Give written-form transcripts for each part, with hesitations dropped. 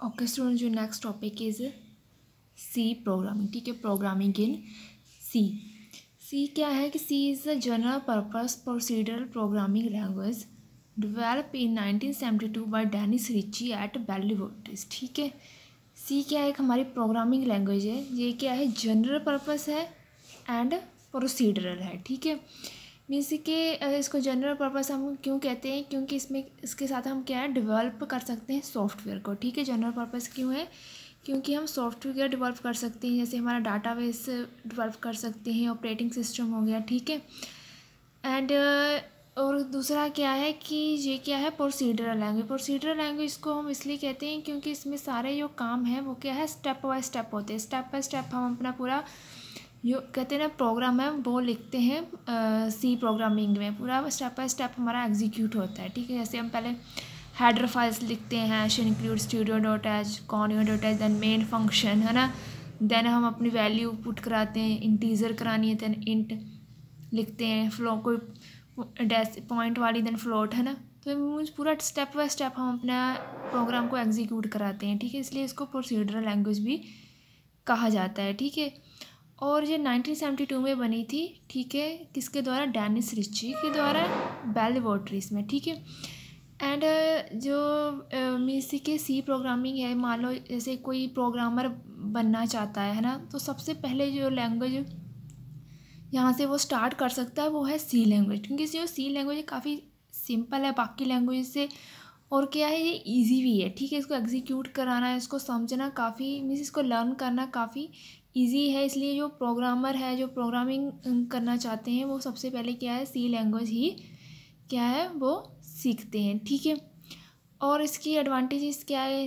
Okay student, जो next topic is C programming. ठीक है, प्रोग्रामिंग इन सी। सी क्या है कि C is a general purpose procedural programming language develop in 1972 by Dennis Ritchie at Bell वोर्टिस। ठीक है, सी क्या है, एक हमारी प्रोग्रामिंग लैंग्वेज है। ये क्या है, जनरल पर्पस है एंड प्रोसीडरल है। ठीक है, मीन्स के इसको जनरल पर्पस हम क्यों कहते हैं, क्योंकि इसमें इसके साथ हम क्या है डेवलप कर सकते हैं सॉफ्टवेयर को। ठीक है, जनरल पर्पस क्यों है, क्योंकि हम सॉफ्टवेयर डेवलप कर सकते हैं, जैसे हमारा डाटाबेस डेवलप कर सकते हैं, ऑपरेटिंग सिस्टम हो गया। ठीक है, एंड और दूसरा क्या है कि ये क्या है प्रोसीडरल लैंग्वेज। प्रोसीडरल लैंग्वेज को हम इसलिए कहते हैं क्योंकि इसमें सारे जो काम हैं वो क्या है स्टेप बाय स्टेप होते हैं। स्टेप बाय स्टेप हम अपना पूरा जो कहते हैं ना प्रोग्राम है वो लिखते हैं सी प्रोग्रामिंग में। पूरा स्टेप बाय स्टेप हमारा एग्जीक्यूट होता है। ठीक है, जैसे हम पहले हेडर फाइल्स लिखते हैं, hash include stdio dot h conio dot h, then main function है ना, देन हम अपनी वैल्यू पुट कराते हैं, इंटीजर करानी है देन इंट लिखते हैं, फ्लो कोई पॉइंट वाली देन फ्लोट है ना। तो पूरा स्टेप बाय स्टेप हम अपना प्रोग्राम को एग्जीक्यूट कराते हैं। ठीक है, इसलिए इसको प्रोसीडरल लैंग्वेज भी कहा जाता है। ठीक है, और ये 1972 में बनी थी। ठीक है, किसके द्वारा, डेनिस रिची के द्वारा बेली वोर्टिस में। ठीक है, एंड जो मीन्स के सी प्रोग्रामिंग है, मान लो जैसे कोई प्रोग्रामर बनना चाहता है ना, तो सबसे पहले जो लैंग्वेज यहाँ से वो स्टार्ट कर सकता है वो है सी लैंग्वेज, क्योंकि जो सी लैंग्वेज काफ़ी सिंपल है बाकी लैंग्वेज से, और क्या है ये इजी भी है। ठीक है, इसको एग्जीक्यूट कराना है, इसको समझना काफ़ी मीन्स इसको लर्न करना काफ़ी इजी है। इसलिए जो प्रोग्रामर है, जो प्रोग्रामिंग करना चाहते हैं, वो सबसे पहले क्या है सी लैंग्वेज ही क्या है वो सीखते हैं। ठीक है, और इसकी एडवांटेजेस क्या है,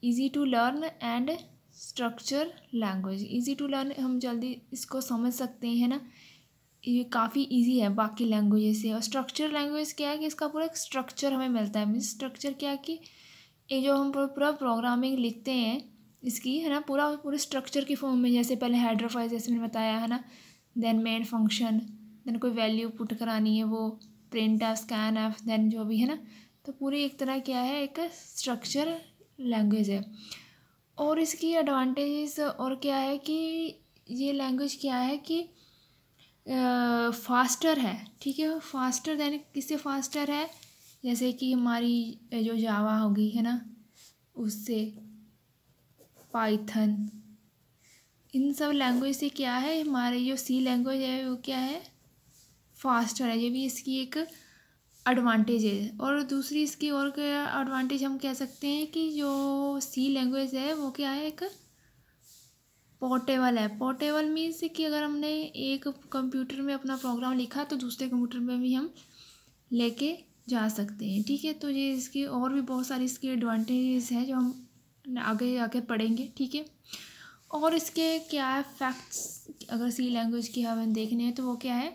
easy to learn and structure language. Easy to learn, हम जल्दी इसको समझ सकते हैं ना, ये काफ़ी इजी है बाकी लैंग्वेज से। और स्ट्रक्चर लैंग्वेज क्या है कि इसका पूरा एक स्ट्रक्चर हमें मिलता है। मीन्स स्ट्रक्चर क्या है कि ये जो हम पूरा प्रोग्रामिंग लिखते हैं इसकी है ना, पूरे स्ट्रक्चर की फॉर्म में, जैसे पहले हेडर फाइल जैसे मैंने बताया है ना, देन मेन फंक्शन, देन कोई वैल्यू पुट करानी है वो print f scan f, then जो भी है ना, तो पूरी एक तरह क्या है एक स्ट्रक्चर लैंग्वेज है। और इसकी एडवांटेजेस और क्या है कि ये लैंग्वेज क्या है कि फास्टर है। ठीक है, फास्टर देन किससे फास्टर है, जैसे कि हमारी जो जावा होगी है ना, उससे पाइथन, इन सब लैंग्वेज से क्या है हमारी जो सी लैंग्वेज है वो क्या है फास्टर है। ये भी इसकी एक एडवांटेज है। और दूसरी इसकी और क्या एडवांटेज हम कह सकते हैं कि जो सी लैंग्वेज है वो क्या है एक पोर्टेबल है। पोर्टेबल मीन्स कि अगर हमने एक कंप्यूटर में अपना प्रोग्राम लिखा तो दूसरे कंप्यूटर में भी हम लेके जा सकते हैं। ठीक है, तो ये इसकी और भी बहुत सारी इसकी एडवांटेजेस हैं जो हम आगे आके पढ़ेंगे। ठीक है, और इसके क्या है फैक्ट्स, अगर सी लैंग्वेज की हमें देखने हैं तो वो क्या है,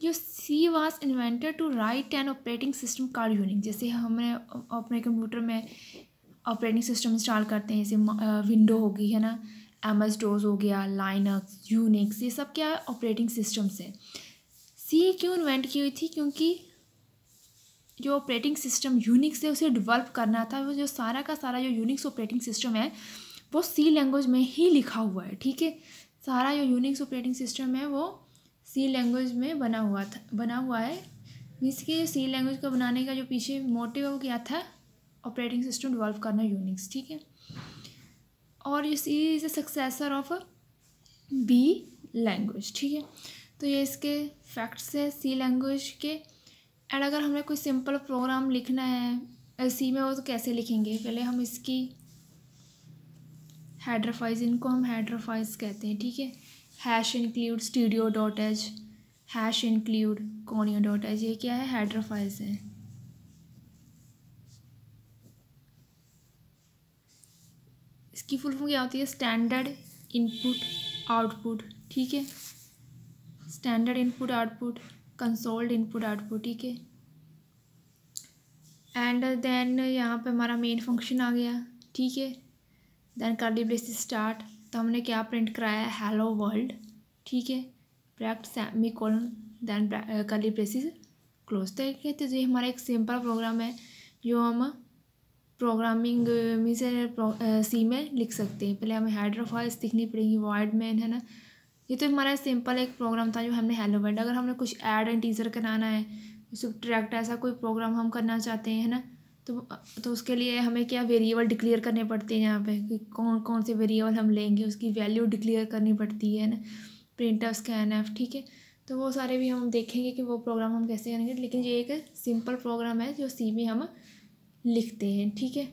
जो C was invented to write an operating system called Unix. जैसे हमने अपने कंप्यूटर में ऑपरेटिंग सिस्टम इंस्टॉल करते हैं, जैसे विंडो होगी है ना, MS DOS हो गया, लाइनक्स, यूनिक्स, ये सब क्या ऑपरेटिंग सिस्टम्स है। सी क्यों इन्वेंट की हुई थी, क्योंकि जो ऑपरेटिंग सिस्टम यूनिक्स है उसे डेवलप करना था। वो जो सारा का सारा जो यूनिक्स ऑपरेटिंग सिस्टम है वो सी लैंग्वेज में ही लिखा हुआ है। ठीक है, सारा जो यूनिक्स ऑपरेटिंग सिस्टम है वो सी लैंग्वेज में बना हुआ है। इसके सी लैंग्वेज को बनाने का जो पीछे मोटिव है वो क्या था, ऑपरेटिंग सिस्टम डेवलप करना यूनिक्स। ठीक है, और ये C is a successor of B language. ठीक है, तो ये इसके फैक्ट्स है सी लैंग्वेज के। एंड अगर हमें कोई सिंपल प्रोग्राम लिखना है सी में, वो तो कैसे लिखेंगे, पहले हम इसकी हेडर फाइल्स, इनको हम हेडर फाइल्स कहते हैं। ठीक है, hash include stdio dot H, hash include conio dot H, ये क्या है हेडर फाइल्स हैं। इसकी फुल फॉर्म क्या होती है, स्टैंडर्ड इनपुट आउटपुट। ठीक है, standard input output, consoled input output. ठीक है, एंड देन यहाँ पे हमारा मेन फंक्शन आ गया। ठीक है, देन कर्ली ब्रेसेस स्टार्ट, तो हमने क्या प्रिंट कराया है हेलो वर्ल्ड। ठीक है, bracket semicolon, then curly braces close. तो ये हमारा एक सिंपल प्रोग्राम है जो हम प्रोग्रामिंग में से सी में लिख सकते हैं। पहले हमें हेडर फाइल्स लिखनी पड़ेगी, वॉइड मेन है ना। ये तो हमारा सिंपल एक प्रोग्राम था जो हमने हेलो वर्ल्ड। अगर हमने कुछ ऐड एंड टीजर कराना है, सब्ट्रैक्ट, ऐसा कोई प्रोग्राम हम करना चाहते हैं, है ना, तो उसके लिए हमें क्या वेरिएबल डिक्लेयर करने पड़ते हैं यहाँ पे, कि कौन कौन से वेरिएबल हम लेंगे, उसकी वैल्यू डिक्लेयर करनी पड़ती है ना, प्रिंटफ, स्कैनफ, ठीक है। तो वो सारे भी हम देखेंगे कि वो प्रोग्राम हम कैसे करेंगे, लेकिन ये एक सिंपल प्रोग्राम है जो सी में हम लिखते हैं, ठीक है।